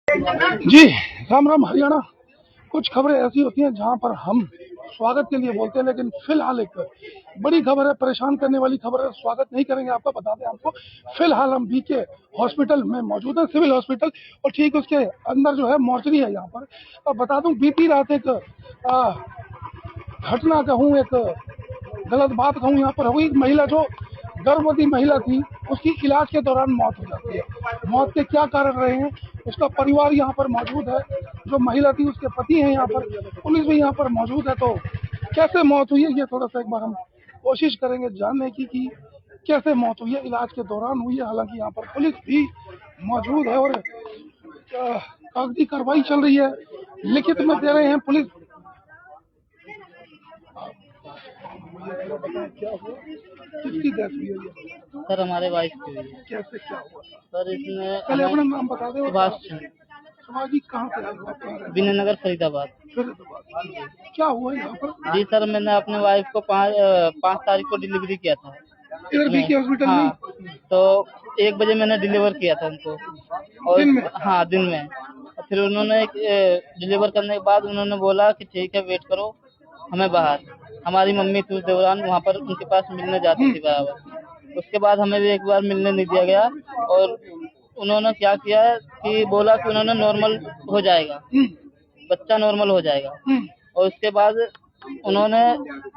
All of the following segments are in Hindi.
जी, राम राम हरियाणा। कुछ खबरें ऐसी होती हैं जहां पर हम स्वागत के लिए बोलते हैं, लेकिन फिलहाल एक बड़ी खबर है, परेशान करने वाली खबर है। स्वागत नहीं करेंगे आपका, बता दें आपको। फिलहाल हम बीके हॉस्पिटल में मौजूद है, सिविल हॉस्पिटल, और ठीक उसके अंदर जो है मोर्चरी है यहाँ पर। अब बता दूं, बीती रात एक घटना कहूँ, एक गलत बात कहूँ, यहाँ पर हुई। एक महिला जो गर्भवती महिला थी, उसकी इलाज के दौरान मौत हो जाती है। मौत के क्या कारण रहे हैं, उसका परिवार यहाँ पर मौजूद है। जो महिला थी उसके पति हैं यहाँ पर, पुलिस भी यहाँ पर मौजूद है। तो कैसे मौत हुई है, ये थोड़ा सा एक बार हम कोशिश करेंगे जानने की कि कैसे मौत हुई है। इलाज के दौरान हुई है, हालांकि यहाँ पर पुलिस भी मौजूद है और कागजी कार्रवाई चल रही है, लिखित में दे रहे हैं पुलिस। बताएं क्या हुआ, किसकी डेथ हुई है? सर हमारे वाइफ की हुई है। कैसे क्या हुआ? सर इसमें पहले अपना नाम बता दो। सुभाष चंद्र, सुभाष जी कहाँ से आए हो आप? विनयनगर फरीदाबाद। क्या हुआ यहाँ पर? जी सर, मैंने अपने वाइफ को 5 तारीख को डिलीवरी किया था इधर बीके हॉस्पिटल में? हाँ, तो 1 बजे मैंने डिलीवर किया था उनको। और दिन में? हाँ, दिन में। फिर उन्होंने डिलीवर करने के बाद उन्होंने बोला कि ठीक है वेट करो हमें बाहर। हमारी मम्मी थी उस दौरान वहाँ पर, उनके पास मिलने जाती थी बराबर। उसके बाद हमें भी एक बार मिलने नहीं दिया गया, और उन्होंने क्या किया है कि बोला कि उन्होंने नॉर्मल हो जाएगा, बच्चा नॉर्मल हो जाएगा। और उसके बाद उन्होंने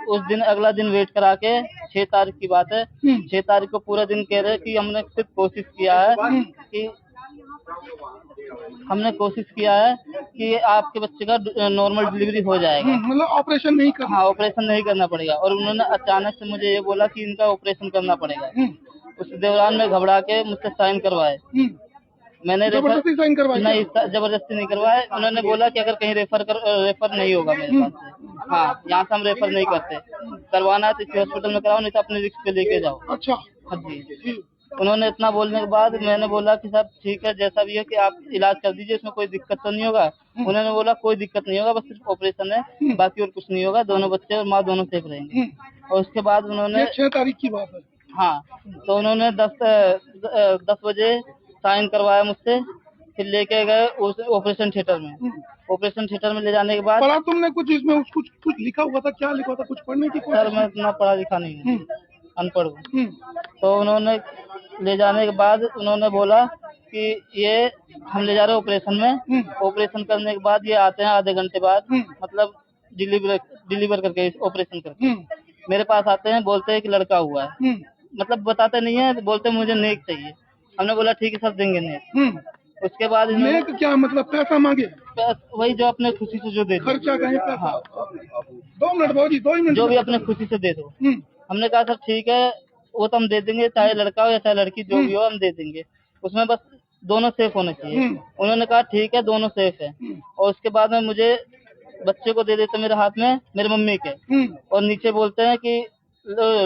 उस दिन अगला दिन वेट करा के 6 तारीख की बात है, 6 तारीख को पूरा दिन कह रहे कि हमने कोशिश किया है कि आपके बच्चे का नॉर्मल डिलीवरी हो जाएगा, मतलब ऑपरेशन नहीं करना? हाँ, ऑपरेशन नहीं करना पड़ेगा। और उन्होंने अचानक से मुझे ये बोला कि इनका ऑपरेशन करना पड़ेगा। उस दौरान में घबरा के मुझसे साइन करवाए। मैंने जबरदस्ती साइन करवाए? नहीं, जबरदस्ती नहीं करवाए। उन्होंने बोला कि अगर कहीं रेफर नहीं होगा मेरे पास से, हाँ, यहाँ से हम रेफर नहीं करते, करवाना है तो इसी हॉस्पिटल में कराओ, नहीं तो अपने रिस्क पे लेके जाओ। अच्छा। हाँ जी। उन्होंने इतना बोलने के बाद मैंने बोला कि साहब ठीक है, जैसा भी है कि आप इलाज कर दीजिए, इसमें कोई दिक्कत तो नहीं होगा। उन्होंने बोला कोई दिक्कत नहीं होगा, बस सिर्फ ऑपरेशन है, बाकी और कुछ नहीं होगा, दोनों बच्चे और माँ दोनों सेफ रहेंगे। और उसके बाद उन्होंने 6 तारीख की बात है। हाँ, तो उन्होंने 10 बजे साइन करवाया मुझसे, फिर लेके गए उस ऑपरेशन थिएटर में। ऑपरेशन थिएटर में ले जाने के बाद पढ़ा तुमने कुछ इसमें? कुछ लिखा हुआ था? क्या लिखा था? कुछ पढ़ने की कोशिश? सर मैं इतना पढ़ा लिखा नहीं हूँ, अनपढ़ हूँ। तो उन्होंने ले जाने के बाद उन्होंने बोला कि ये हम ले जा रहे हैं ऑपरेशन में। ऑपरेशन करने के बाद ये आते हैं आधे घंटे बाद, मतलब डिलीवर करके, ऑपरेशन करके मेरे पास आते हैं, बोलते हैं कि लड़का हुआ है। मतलब बताते नहीं है, बोलते मुझे नेक चाहिए। हमने बोला ठीक है सर, देंगे नेक। उसके बाद नेक क्या मतलब? पैसा मांगे? वही जो अपने खुशी से जो दे दो, खर्चा कहें पैसा? हाँ, 2 मिनट भाजी, 2 मिनट। जो भी अपने खुशी से दे दो। हमने कहा सर ठीक है, वो तो हम दे देंगे, चाहे लड़का हो या चाहे लड़की, जो भी हो हम दे देंगे, उसमें बस दोनों सेफ होने चाहिए। उन्होंने कहा ठीक है, दोनों सेफ है। और उसके बाद में मुझे बच्चे को दे देते मेरे हाथ में, मेरे मम्मी के, और नीचे बोलते हैं कि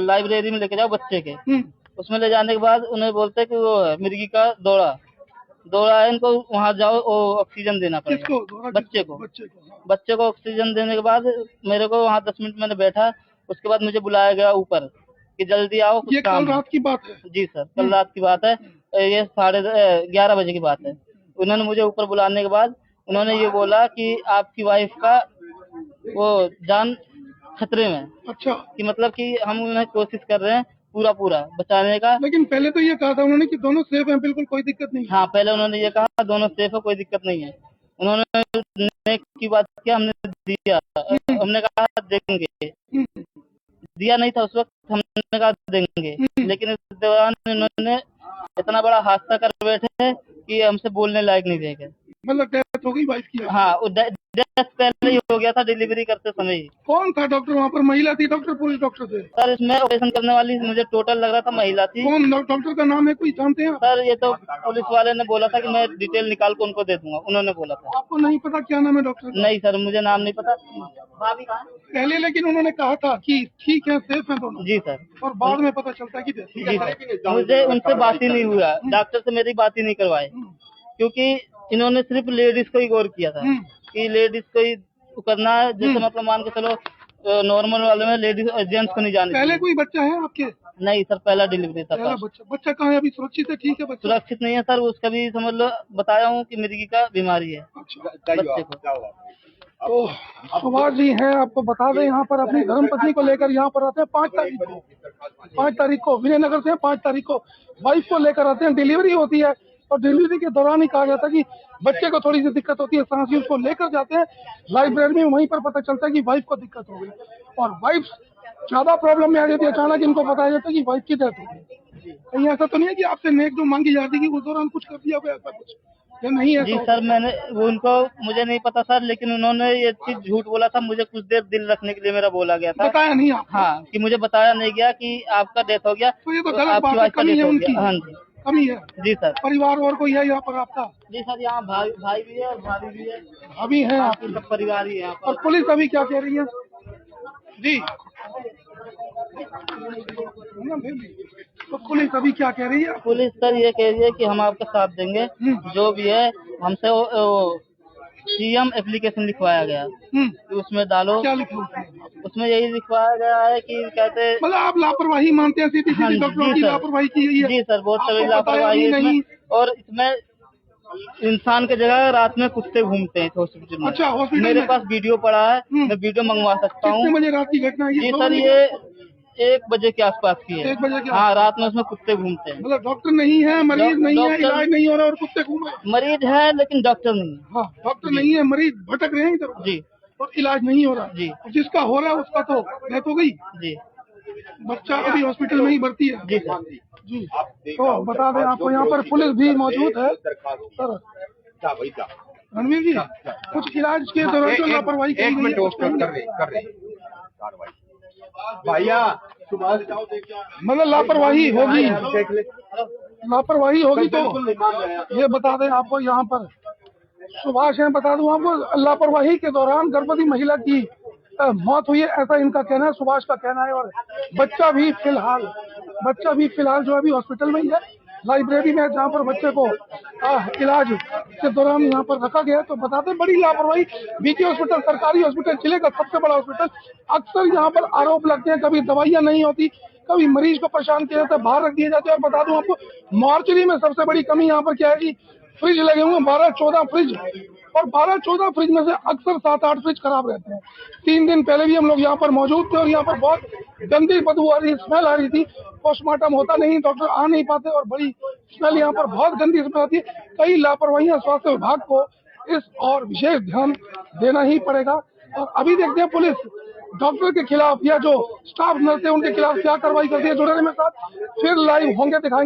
लाइब्रेरी में लेके जाओ बच्चे के। उसमें ले जाने के बाद उन्हें बोलते हैं कि वो मिर्गी का दौड़ा है, इनको वहाँ जाओ, ऑक्सीजन देना पड़ेगा बच्चे को ऑक्सीजन देने के बाद मेरे को वहाँ 10 मिनट मैंने बैठा। उसके बाद मुझे बुलाया गया ऊपर कि जल्दी आओ, कुछ काम है। कल रात की बात है? जी सर, कल रात की बात है, ये 11:30 बजे की बात है। उन्होंने मुझे ऊपर बुलाने के बाद उन्होंने ये बोला कि आपकी वाइफ का वो जान खतरे में। अच्छा। कि मतलब कि हम उन्हें कोशिश कर रहे हैं पूरा बचाने का। लेकिन पहले तो ये कहा था उन्होंने कि दोनों सेफ हैं, बिल्कुल कोई दिक्कत नहीं। हाँ, पहले उन्होंने ये कहा दोनों सेफ है, कोई दिक्कत नहीं है। उन्होंने नेक की बात किया, हमने दिया, हमने कहा देंगे, दिया नहीं था उस वक्त, हमने कहा देंगे। लेकिन इस दौरान उन्होंने इतना बड़ा हादसा कर बैठे कि हमसे बोलने लायक नहीं रह गए। मतलब डेथ हो गई वाइफ की? हाँ, डेथ पहले ही हो गया था, डिलीवरी करते समय ही। कौन था डॉक्टर वहाँ पर? महिला थी डॉक्टर? पुरुष डॉक्टर थे? सर इसमें ऑपरेशन करने वाली मुझे टोटल लग रहा था महिला थी। कौन डॉक्टर का नाम है, कोई जानते हैं? सर ये तो पुलिस वाले ने बोला था कि मैं डिटेल निकाल के उनको दे दूंगा, उन्होंने बोला था। आपको नहीं पता क्या नाम है डॉक्टर? नहीं सर, मुझे नाम नहीं पता। पहले लेकिन उन्होंने कहा था कि ठीक है, सेफ है दोनों। जी सर। और बाद में पता चलता है कि जी सर, मुझे उनसे बात ही नहीं हुआ, डॉक्टर से मेरी बात ही नहीं करवाए, क्योंकि इन्होंने सिर्फ लेडीज को ही गौर किया था कि लेडीज को ही करना है। जैसे मतलब मान के चलो नॉर्मल वाले में लेडीज जेंट्स को नहीं जाने पहले दिए। कोई बच्चा है आपके? नहीं सर, पहला डिलीवरी था पहला सर। बच्चा कहाँ है अभी? सुरक्षित है? ठीक है बच्चा? सुरक्षित नहीं है सर, उसका भी समझ लो, बताया हूँ कि मिर्गी का बीमारी है अच्छा, बच्चे को। तो सुभाष जी हैं, आपको बता दें यहाँ पर अपनी धर्मपत्नी को लेकर यहाँ पर आते हैं 5 तारीख को विजयनगर से 5 तारीख को वाइफ को लेकर आते हैं। डिलीवरी होती है और डिलीवरी के दौरान ही कहा जाता है कि बच्चे को थोड़ी सी दिक्कत होती है, सांस, उसको लेकर जाते हैं लाइब्रेरी में। वहीं पर पता चलता है कि वाइफ को दिक्कत हो गई और वाइफ ज्यादा प्रॉब्लम में आ जाती है। अचानक इनको बताया जाता है कि वाइफ की डेथ हो गई। कहीं ऐसा तो नहीं है कि आपसे नेक जो मांगी जाती है कि उस दौरान कुछ कर दिया गया, ऐसा कुछ या नहीं है? जी सर, मैंने उनको, मुझे नहीं पता सर, लेकिन उन्होंने ये चीज झूठ बोला था। मुझे कुछ देर दिल रखने के लिए मेरा बोला गया था। बताया नहीं आप? हाँ, कि मुझे बताया नहीं गया कि आपका डेथ हो गया, तो ये तो तो गलत आपकी बात है, वाइफ का कमी डेथ है हो उनकी। गया। हाँ जी कमी है। जी सर। परिवार और कोई है यहाँ पर आपका? जी सर, यहाँ भाई भी है और भाभी भी है, अभी है आप? बाकी सब परिवार ही है यहाँ और पर। पुलिस अभी क्या कह रही है जी? तो पुलिस अभी क्या कह रही है? पुलिस सर ये कह रही है कि हम आपका साथ देंगे, जो भी है। हमसे सीएम एप्लीकेशन लिखवाया गया कि उसमें डालो। क्या लिखा? उसमें यही लिखवाया गया है कि कहते, मतलब आप लापरवाही मानते हैं? सीधी हाँ सीधी जी, डॉक्टरों जी की सर। लापरवाही की गई है? जी सर, बहुत आपको सारी बताया लापरवाही भी है इसमें। नहीं? और इसमें इंसान की जगह रात में कुत्ते घूमते हैं हॉस्पिटल में। अच्छा, हॉस्पिटल मेरे में? पास वीडियो पड़ा है, मैं वीडियो मंगवा सकता कितने हूँ। बजे रात की घटना है जी ये? सर, ये 1 बजे के आसपास की है। 1 बजे के हाँ, रात में उसमें कुत्ते घूमते हैं। मतलब डॉक्टर नहीं है, मरीज नहीं है, डॉक्टर- इलाज नहीं हो रहा और कुत्ते घूम रहे हैं। मरीज है लेकिन डॉक्टर नहीं है। हाँ, डॉक्टर नहीं है, मरीज भटक रहे हैं इधर जी और इलाज नहीं हो रहा जी और जिसका हो रहा है उसका तो डेथ हो गई। जी बच्चा अभी हॉस्पिटल में ही भर्ती है। जी सर। जी, तो बता दें आपको यहाँ पर पुलिस भी मौजूद है। सर रणवीर जी, कुछ इलाज के दौरान जो लापरवाही की गई है, कुछ कहेंगे? भैया मतलब लापरवाही होगी, लापरवाही होगी तो ये बता दें आपको यहाँ पर सुभाष हैं, बता दूं आपको, लापरवाही के दौरान गर्भवती महिला की मौत हुई है, ऐसा इनका कहना है, सुभाष का कहना है। और बच्चा भी फिलहाल जो अभी हॉस्पिटल में ही है, लाइब्रेरी में, जहाँ पर बच्चे को इलाज के दौरान यहाँ पर रखा गया है। तो बताते हैं बड़ी लापरवाही। बीके हॉस्पिटल सरकारी हॉस्पिटल, जिले का सबसे बड़ा हॉस्पिटल, अक्सर यहाँ पर आरोप लगते हैं, कभी दवाइयाँ नहीं होती, कभी मरीज को परेशान किया जाता है, बाहर रख दिए जाते हैं। और बता दूं आपको, मार्चरी में सबसे बड़ी कमी यहाँ पर क्या है कि फ्रिज लगे हुए हैं, 12-14 फ्रिज, और 12-14 फ्रिज में से अक्सर 7-8 फ्रिज खराब रहते हैं। 3 दिन पहले भी हम लोग यहाँ पर मौजूद थे और यहाँ पर बहुत गंदी बदबू आ रही, स्मेल आ रही थी। पोस्टमार्टम होता नहीं, डॉक्टर आ नहीं पाते और बड़ी स्मेल, यहाँ पर बहुत गंदी स्मेल आती है। कई लापरवाहियां स्वास्थ्य विभाग को इस और विशेष ध्यान देना ही पड़ेगा। और अभी देखते हैं पुलिस डॉक्टर के खिलाफ या जो स्टाफ नर्स है उनके खिलाफ क्या कार्रवाई करती है। जुड़े रहने में साथ फिर लाइव होंगे, दिखाएंगे।